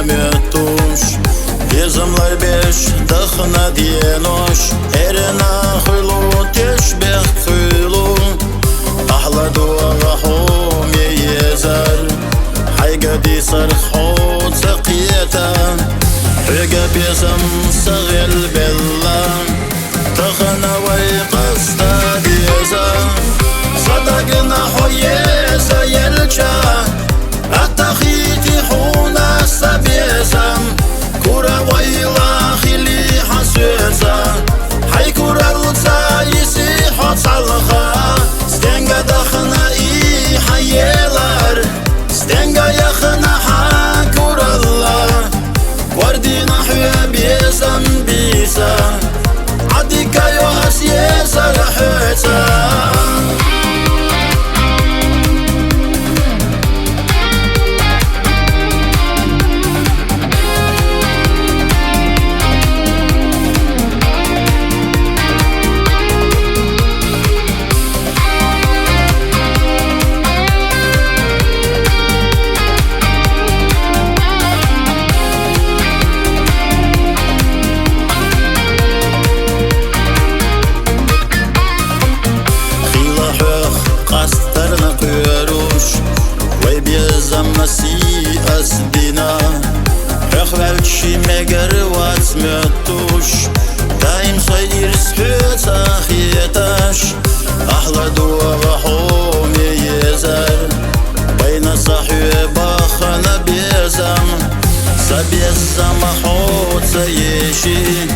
mettuş Bezimler beş dıxına diyenuş Erina xuylu teşbih xuylu Ahla duağa hum yezer Hayga di sarxut saqiyata Hyga bezim sağil bella Dıxına vay qasta diyeza Sadaqina huyeza yelça Attakhiti huna sabiyezam Kura wayla khili hasweza Hay kura lutsa yisi hotsalha Stenga dakhna i hayelar Stenga yakhna ha kurallah Wardina huya bizam biza Adika yo asyeza rahweza قصدرنا قيروش ويبيزم مسيء أسدنا رخبالك شي مجر واتمتوش دايم صير سحوت أخيتاش أحلى دوا غحوم يزر بين صحيبا خنا بيزم سبيزم حوت سيشي